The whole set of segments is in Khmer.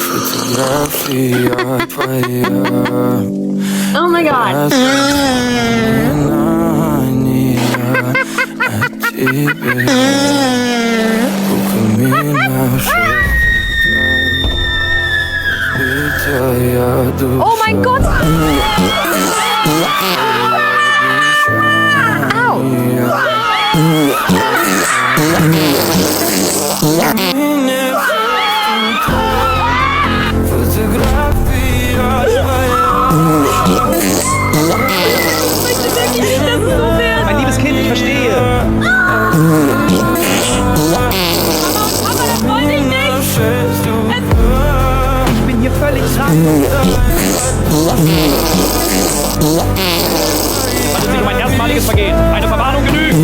Fotografia paia. Oh my god. Oh mein Gott. Mein liebes Kind, ich verstehe. Aber das wollte ich nicht. Ich bin hier völlig dran. Handelt sich um ein erstmaliges Vergehen. Eine Verwarnung genügt.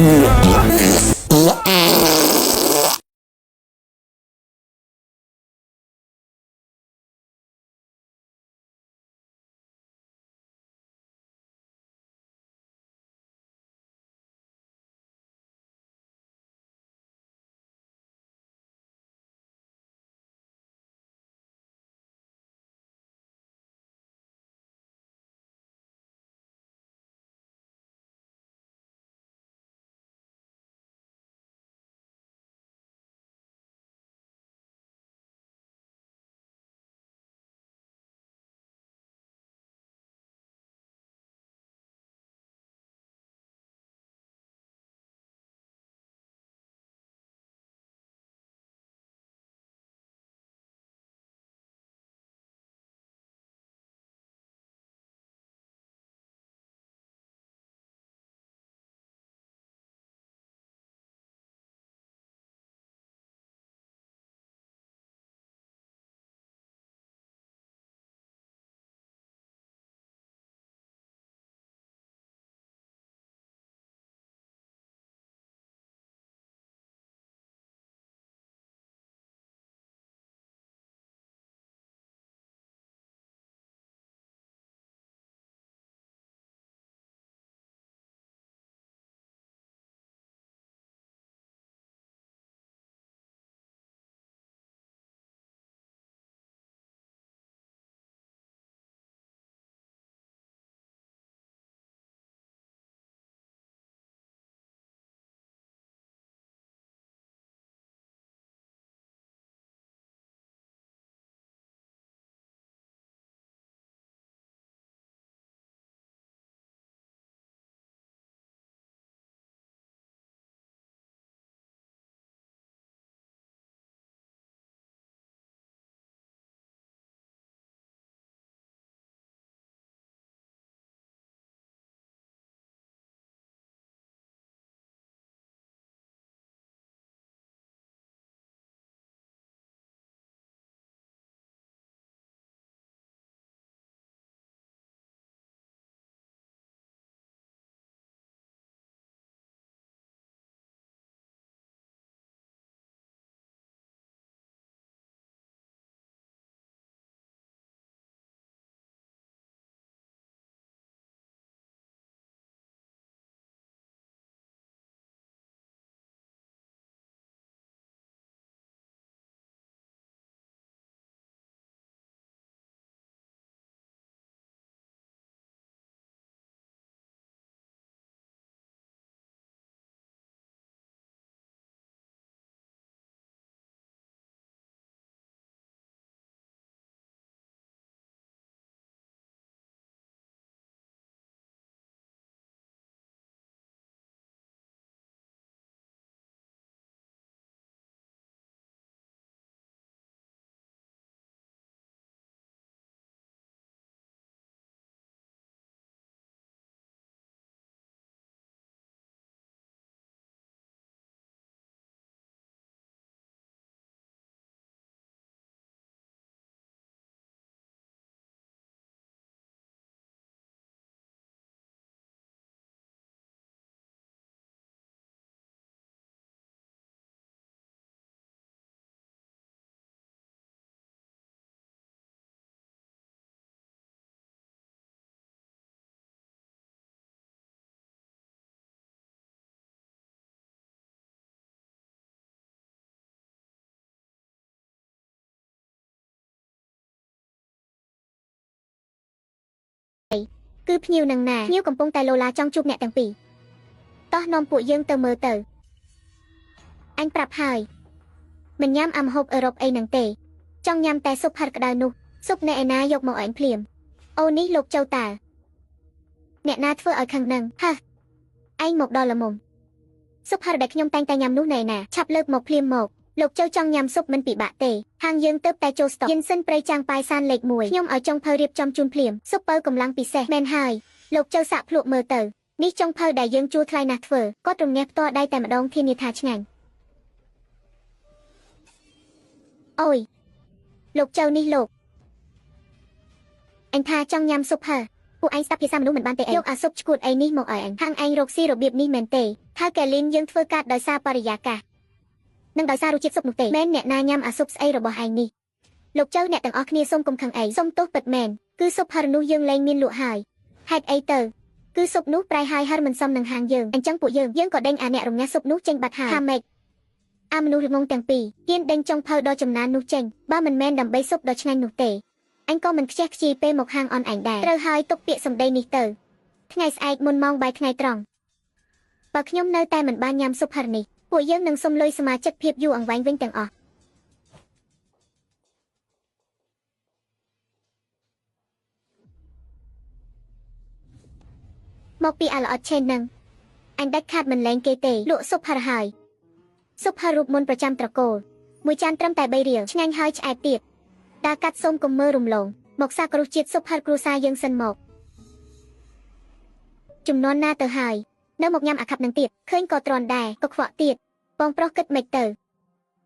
គឺភ្ញៀវនឹងណាភ្ញៀវកំពុងតែលោឡាចង់ជួបអ្នកទាំងពីរតោះនាំពួកយើងទៅមើលទៅអញប្រាប់ហើយមិនញ៉ាំអាម្ហូបអឺរ៉ុបអីហ្នឹងទេចង់ញ៉ាំតែស៊ុបផាត់ក្តៅនោះស៊ុបអ្នកឯណាយកមកអញភ្លាមអូនេះលោកចៅតាអ្នកណាធ្វើឲ្យខឹងនឹងហះឯងមកដល់ល្មមស៊ុបផាត់ដែលខ្ញុំតែងតែញ៉ាំនោះណែណាឆាប់លើកមកភ្លាមមកលោកចៅចង់ញ៉ាំស៊ុបមិនពិបាកទេហាងយើងទៅតែចូលស្តុកយិនសិនព្រៃចាងប៉ាយសានលេខ1ខ្ញុំឲ្យចុងភៅរៀបចំជូនភ្លាមស៊ុបពៅកម្លាំងពិសេសមែនហើយលោកចៅសាក់ភ្លក់មើលទៅនេះចុងភៅដែលយើងជួលថ្លៃណាស់ធ្វើគាត់រំញ៉េះផ្ទាល់ដៃតែម្ដងធានាថាឆ្ងាញ់អូយលោកចៅនេះលោកអញថាចង់ញ៉ាំស៊ុបហ៎ពួកឯងស្ដាប់ភាសាមនុស្សមិនបានទេយកអាស៊ុបឈួតអីនេះមកឲ្យអញហាងឯងរកស៊ីរបៀបនេះមែនទេថាកែលីនយើងធ្វើកាត់ដោយសារបរិយាកាសនឹងដោយសាររសជាតិស៊ុបនោះទេមែនអ្នកណាញ៉ាំអាស៊ុបស្អីរបស់ឯងនេះលោកចៅអ្នកទាំងអស់គ្នាសូមកុំខឹងអីសូមទោសពិតមែនគឺស៊ុបហឹរនោះយើងលែងមានលក់ហើយហេតុអីទៅគឺស៊ុបនោះប្រៃហើយហឹរមិនសមនឹងហាងយើងអញ្ចឹងពួកយើងក៏ដេញអាអ្នករំញ៉ាស៊ុបនោះចេញបាត់ហើយថាម៉េចអាមនុស្សរងងទាំងពីរហ៊ានដេញចុងភៅដ៏ចំណាននោះចេញបើមិនមែនដើម្បីស៊ុបដ៏ឆ្ងាញ់នោះទេអញក៏មិនខ្ជះខ្ជាយពេលមកហាងអនអញដែរត្រូវហើយទុកពាក្យសម្ដីនេះទៅថ្ងៃស្អែកមុនម៉ោងបាយថ្ងៃត្រង់បើខ្ញុំនៅតែមិនបានញ៉ាំស៊ុបហឹរនេះពួកយើងនឹងសុំលុយសមាជិកភាពយូរអង្វែងវិញទាំងអស់មកពីអាល្អិតឆេននឹងអញដាច់ខាតមិនលែងគេទេលក់ស៊ុបហឹរហើយស៊ុបហឹររូបមន្តប្រចាំត្រកូលមួយចានត្រឹមតែ3រៀលឆ្ងាញ់ហើយឆ្អែតទៀតតាកាត់សូមកុំមើលរំលងមកសាករសជាតិស៊ុបហឹរគ្រួសារយើងសិនមកចំនួនណាទៅហើយនៅមកញ៉ាំអាខាប់នឹងទៀតឃើញក៏ទ្រាំដែរក៏ខ្វក់ទៀតបងប្រុសគិតមិនទៅ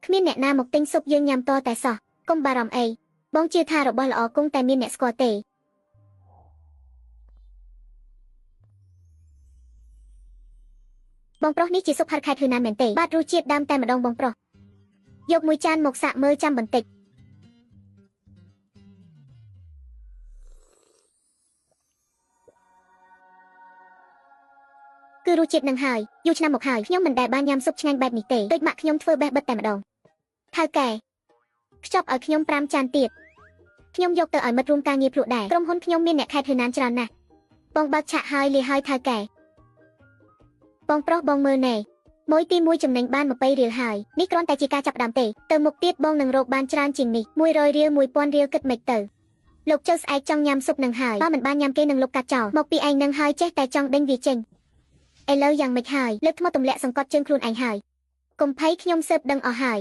គ្មានអ្នកណាមកទិញស៊ុបយើងញ៉ាំតតែសោះកុំបារម្ភអីបងជឿថារបស់ល្អគង់តែមានអ្នកស្គាល់ទេបងប្រុសនេះជាស៊ុបហឹរខេត្តហ៊ឺណានមែនទេបាទរសជាតិដើមតែម្ដងបងប្រុសយកមួយចានមកសាកមើលចាំបន្តិចគឺរសជាតិនឹងហើយយូរឆ្នាំមកហើយខ្ញុំមិនដែលបានញ៉ាំស៊ុបឆ្ងាញ់បែបនេះទេដូចម៉ាក់ខ្ញុំធ្វើបេះបិទតែម្ដងថៅកែខ្ចប់ឲ្យខ្ញុំ5ចានទៀតខ្ញុំយកទៅឲ្យមិត្តរួមការងារភ្លក់ដែរក្រុមហ៊ុនខ្ញុំមានអ្នកខេត្តហ៊ឺណានច្រើនណាស់បងបើកឆាកហើយលាហើយថៅកែបងប្រុសបងមើលណែមួយទី1ចំណេញបាន20រៀលហើយនេះគ្រាន់តែជាការចាប់ផ្ដើមទេទៅមុខទៀតបងនឹងរកបានច្រើនជាងនេះ100រៀល1000រៀលគិតមិនទៅលោកចៅស្អែកចង់ញ៉ាំស៊ុបនឹងហើយបើមិនបានញ៉ាំគេនឹងលុបកាត់ចោលមកពីឯងនឹងហើយចេះតែចង់ដេញវាចេញឥឡូវយ៉ាងម៉េចហើយលើកថ្មទម្លាក់សង្កត់ជើងខ្លួនឯងហើយកុំភ័យខ្ញុំស៊ើបដឹងអស់ហើយ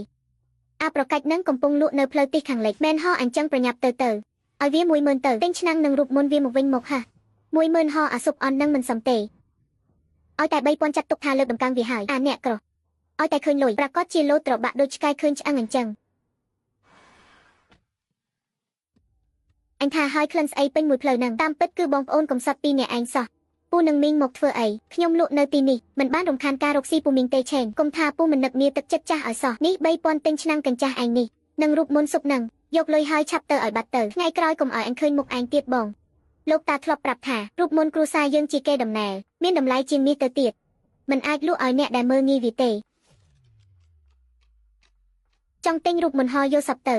អាប្រកាច់នឹងកំពុងលក់នៅផ្លូវទិសខាងលិចមែនហោះអញ្ចឹងប្រញាប់ទៅឲ្យវា10000ទៅទិញឆ្នាំងនឹងរូបមន្តវាមកវិញមកហ่ะ10000ហោះអាស៊ុបអន់នឹងមិនសមទេឲ្យតែ3000ចាត់ទុកថាលើកដំកើងវាហើយអាអ្នកក្រឲ្យតែឃើញលុយប្រកាសជាលោតត្របាក់ដូចឆ្កែឃើញឆ្អឹងអញ្ចឹងអញថាឲ្យក្លិនស្អីពេញមួយផ្លូវហ្នឹងតាមពិតគឺបងប្អូនកំសត់2នាក់ឯងសោះពូនឹងមីងមកធ្វើអីខ្ញុំលក់នៅទីនេះមិនបានរំខានការរកស៊ីពូមីងទេឆេងកុំថាពូមិននឹកមានទឹកចិត្តចាស់ឲ្យសោះនេះ3000ទិញឆ្នាំងកញ្ចាស់ឯងនេះនឹងរូបមន្តស៊ុបហ្នឹងយកលុយឲ្យឆាប់ទៅឲ្យបាត់ទៅថ្ងៃក្រោយកុំឲ្យអញឃើញមុខឯងទៀតបងលោកតាធ្លាប់ប្រាប់ថារូបមន្តគ្រួសារយើងជាគេដំណើរមានតម្លៃជាងមាសទៅទៀតមិនអាចលក់ឲ្យអ្នកដែលមើលងាយវាទេចង់ទិញរូបមន្តហោយកសັບទៅ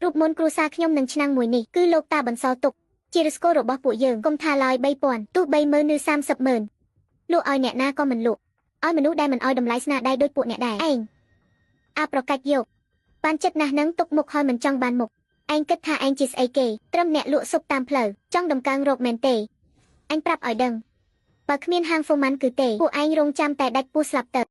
រូបមន្តគ្រួសារខ្ញុំនឹងឆ្នាំងមួយនេះគឺលោកតាបន្សល់ទុកជារិស្កូរបស់ពួកយើងកុំថាឡើយ3000ទោះ30000ឬ30000លក់ឲ្យអ្នកណាក៏មិនលក់ឲ្យមនុស្សដែលមិនឲ្យតម្លៃស្នាដៃដូចពួកអ្នកដែរឯងអាប្រកាច់យកបានចិត្តណាស់នឹងទុកមុខឲ្យមិនចង់បានមុខឯងគិតថាឯងជាស្អីគេត្រឹមអ្នកលក់ស៊ុបតាមផ្លូវចង់ដំកើងរកមែនទេអញប្រាប់ឲ្យដឹងបើគ្មានហាងហ្វូម៉ាន់គឺទេពួកឯងរងចាំតែដាច់ពោះស្លាប់ទៅ